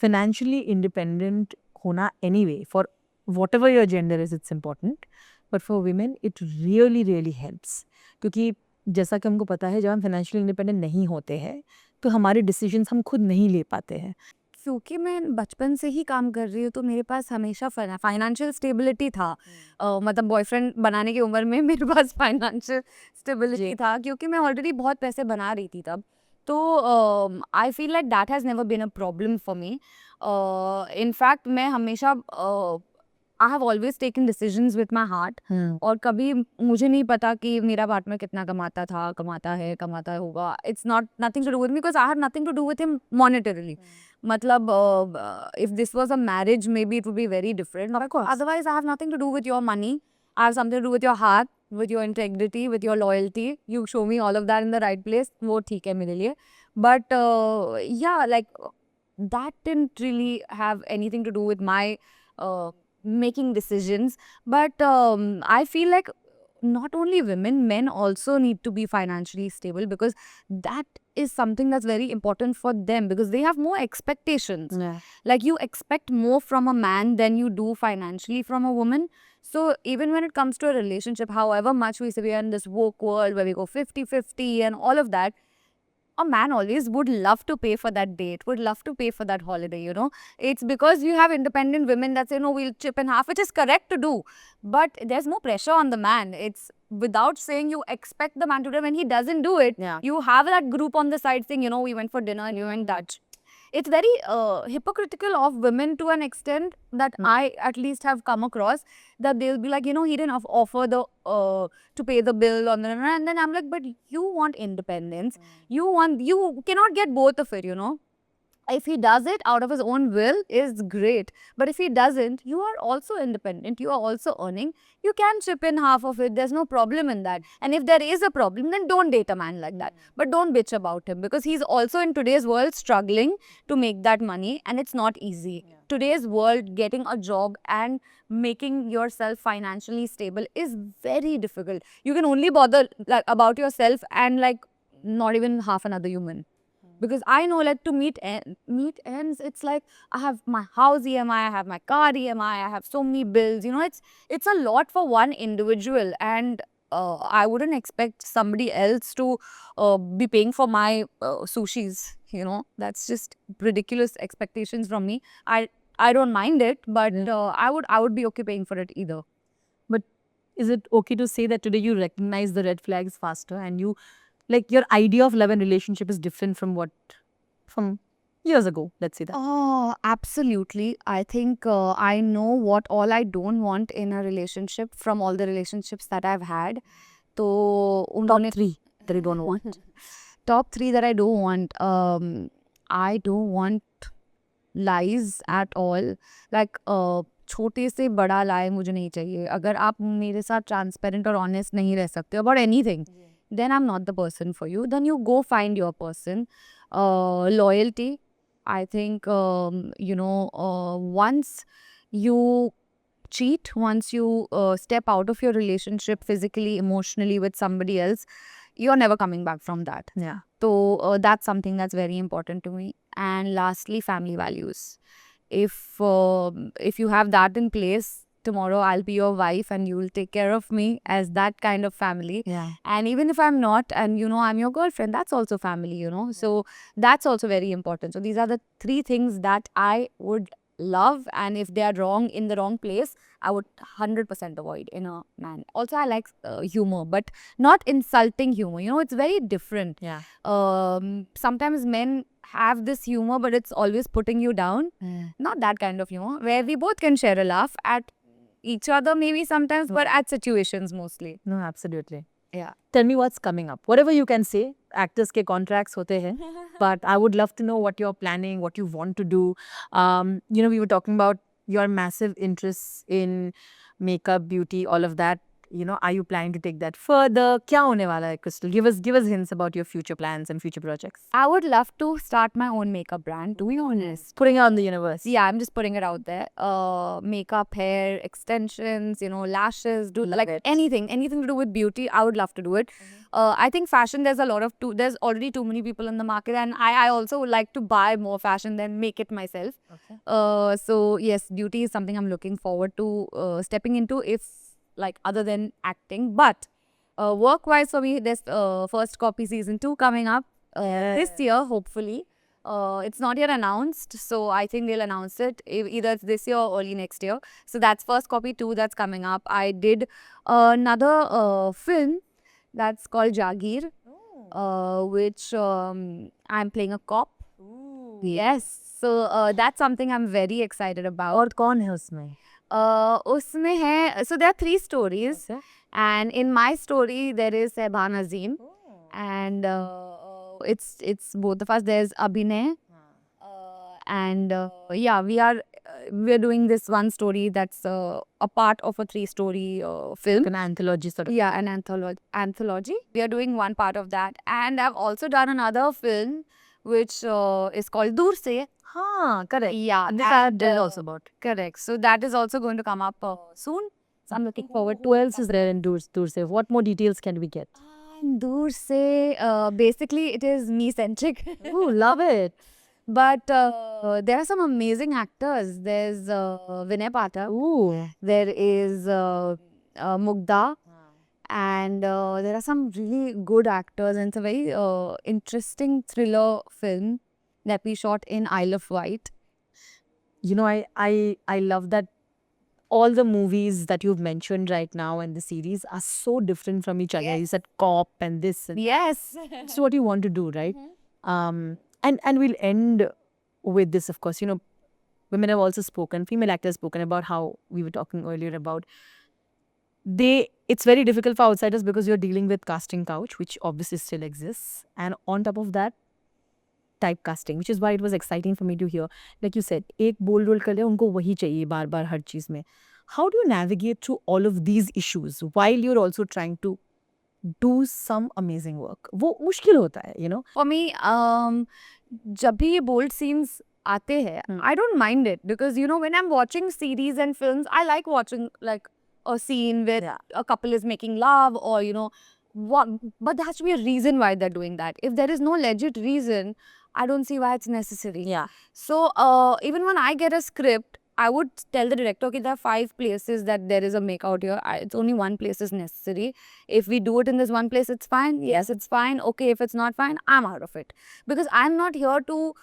financially independent होना anyway, for whatever your gender is, it's important. But for women, it really, really helps. क्योंकि जैसा कि हमको पता है, जब हम financially independent नहीं होते हैं, तो हमारे decisions हम खुद नहीं ले पाते हैं. क्योंकि मैं बचपन से ही काम कर रही हूँ तो मेरे पास हमेशा फाइनेंशियल स्टेबिलिटी था. मतलब बॉयफ्रेंड बनाने की उम्र में मेरे पास फाइनेंशियल स्टेबिलिटी था क्योंकि मैं ऑलरेडी बहुत पैसे बना रही थी तब. तो I feel like that has never been a problem for me. In fact मैं हमेशा I have always taken decisions with my heart. और कभी मुझे नहीं पता कि मेरा पार्टनर कितना कमाता होगा. It's not nothing to do with me because I have nothing to do with him monetarily. मतलब if this was a marriage, maybe it would be very different. Of course. Otherwise, I have nothing to do with your money. I have something to do with your heart, with your integrity, with your loyalty. You show me all of that in the right place. वो ठीक है मेरे लिए. But yeah, like that didn't really have anything to do with my making decisions. But I feel like not only women, men also need to be financially stable because that is something that's very important for them because they have more expectations. Yeah. Like you expect more from a man than you do financially from a woman. So even when it comes to a relationship, however much we say we are in this woke world where we go 50-50 and all of that, a man always would love to pay for that date, would love to pay for that holiday, you know. It's because you have independent women that say, no, we'll chip in half, which is correct to do. But there's no pressure on the man. It's without saying you expect the man to do it. When he doesn't do it, Yeah. you have that group on the side saying, you know, we went for dinner and you went Dutch. It's very hypocritical of women to an extent that I at least have come across, that they'll be like, you know, he didn't offer the to pay the bill on the, and then I'm like, but you want independence. You cannot get both of it, you know. If he does it out of his own will is great, but if he doesn't, you are also independent, you are also earning, you can chip in half of it, there's no problem in that. And if there is a problem, then don't date a man like that, but don't bitch about him because he's also in today's world struggling to make that money and it's not easy. Today's world, getting a job and making yourself financially stable is very difficult. You can only bother like about yourself and like not even half another human. Because I know, like, to meet ends, it's like I have my house EMI, I have my car EMI, I have so many bills. You know, it's a lot for one individual, and I wouldn't expect somebody else to be paying for my sushis. You know, that's just ridiculous expectations from me. I don't mind it, but I would be okay paying for it either. But is it okay to say that today you recognize the red flags faster and you, like, your idea of love and relationship is different from years ago, let's say that? Oh, absolutely. I think I know what all I don't want in a relationship from all the relationships that I've had. So, Top 3 that you don't want. top 3 that I don't want. I don't want lies at all. Like, छोटे से बड़ा lie मुझे नहीं चाहिए. अगर आप मेरे साथ transparent और honest नहीं रह सकते about anything, then I'm not the person for you. Then you go find your person. Loyalty. I think, once you cheat, once you step out of your relationship physically, emotionally with somebody else, you're never coming back from that. Yeah. So that's something that's very important to me. And lastly, family values. If you have that in place, tomorrow I'll be your wife and you'll take care of me as that kind of family. Yeah. And even if I'm not, and you know, I'm your girlfriend, that's also family, you know. So that's also very important. So these are the 3 things that I would love, and if they are wrong in the wrong place, I would 100% avoid in a man. Also, I like humor, but not insulting humor. You know, it's very different. Yeah. Sometimes men have this humor, but it's always putting you down. Not that kind of humor, where we both can share a laugh at each other maybe sometimes, but at situations mostly. No, absolutely. Yeah. Tell me what's coming up. Whatever you can say. Actors के contracts होते हैं. But I would love to know what you're planning, what you want to do. We were talking about your massive interests in makeup, beauty, all of that. you know, are you planning to take that further? क्या होने वाला है, Crystal? Give us hints about your future plans and future projects. I would love to start my own makeup brand, to be honest. Putting it out in the universe. Yeah, I'm just putting it out there. Makeup, hair, extensions, you know, lashes, like anything to do with beauty. I would love to do it. I think fashion, there's already too many people in the market, and I also would like to buy more fashion than make it myself. Okay. So yes, beauty is something I'm looking forward to stepping into, if like other than acting. But work-wise for me, there's first copy season 2 coming up this year, hopefully. It's not yet announced, so I think they'll announce it either it's this year or early next year. So that's first copy 2 that's coming up. I did another film that's called Jagir, which I'm playing a cop. Yes, so that's something I'm very excited about. और कौन है उसमें? उसमें है, so there are 3 stories, and in my story there is Sehban Azim, and it's both of us. There's Abhinay, and yeah, we're doing this one story that's a part of a 3-story film. An anthology sort of. Yeah, an anthology. We are doing one part of that, and I've also done another film which is called Dur Se. हाँ, correct. Yeah, This I and, did also about. correct. So that is also going to come up soon. So I'm looking forward to Who else is there in Dur Se? What more details can we get? Dur Se, basically it is me-centric. Ooh, love it. But there are some amazing actors. There's Vinay Pathak. Ooh. There is Mugdha. And there are some really good actors, and it's a very interesting thriller film that we shot in Isle of Wight. You know, I love that all the movies that you've mentioned right now and the series are so different from each other. You said cop and this and Yes. it's what you want to do, right? And we'll end with this, of course. You know, women have also spoken, female actors spoken about how we were talking earlier about it's very difficult for outsiders because you're dealing with casting couch, which obviously still exists. And on top of that, typecasting, which is why it was exciting for me to hear. Like you said, एक bold role कर लिया, उनको वही चाहिए बार बार हर चीज में. How do you navigate through all of these issues while you're also trying to do some amazing work? वो मुश्किल होता है, you know? For me, जब भी ये bold scenes आते हैं, I don't mind it, because you know, when I'm watching series and films, I like watching like a scene where a couple is making love, or you know what, but there has to be a reason why they're doing that. If there is no legit reason, I don't see why it's necessary. Yeah. So even when I get a script, I would tell the director, okay, there are 5 places that there is a make out here. It's only one place is necessary. If we do it in this one place, it's fine. Yes, it's fine. Okay, if it's not fine, I'm out of it. Because I'm not here to,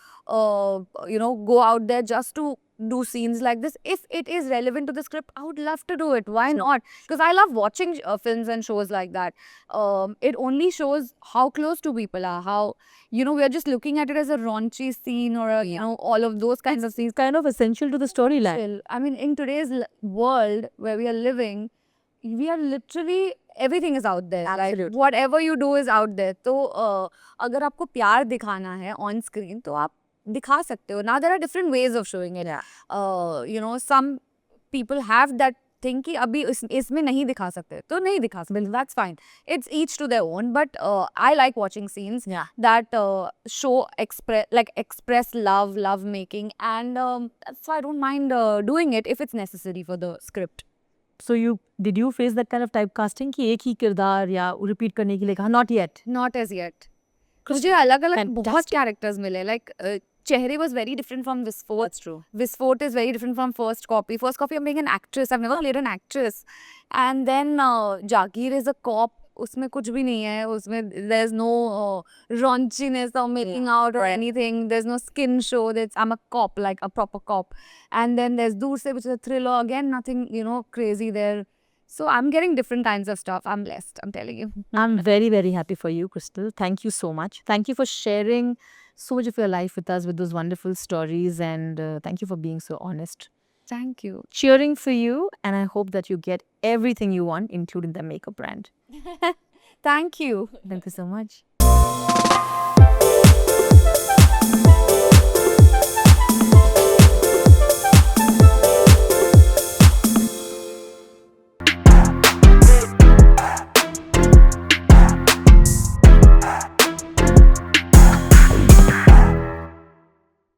you know, go out there just to do scenes like this. If it is relevant to the script, I would love to do it. Why not? Because I love watching films and shows like that. It only shows how close to people are, how, you know, we are just looking at it as a raunchy scene or a, you know, all of those kinds of scenes. Kind of essential to the storyline. I mean, in today's world where we are living, we are literally, everything is out there. Absolutely. Like, whatever you do is out there. तो अगर आपको प्यार दिखाना है on screen, तो आप दिखा सकते हो. Now there are different ways of showing it. You know, some people have that thing कि अभी इसमें नहीं दिखा सकते, तो नहीं दिखा सकते. That's fine. It's each to their own. But I like watching scenes that show express love making, and so I don't mind doing it if it's necessary for the script. So did you face that kind of typecasting कि एक ही किरदार या repeat करने के लिए कहा? Not yet. Not as yet. मुझे अलग-अलग बहुत characters मिले. Like Chehre was very different from Visfort. That's true. Visfort is very different from First Copy. First Copy, I'm being an actress. I've never played an actress. And then Jagir is a cop. उसमें कुछ भी नहीं है. उसमें there's no raunchiness or making out or anything. There's no skin show. I'm a cop, like a proper cop. And then there's Dur Se, which is a thriller. Again, nothing, you know, crazy there. So I'm getting different kinds of stuff. I'm blessed, I'm telling you. I'm very, very happy for you, Crystal. Thank you so much. Thank you for sharing so much of your life with us with those wonderful stories, and thank you for being so honest. Thank you. Cheering for you, and I hope that you get everything you want, including the makeup brand. Thank you. Thank you so much.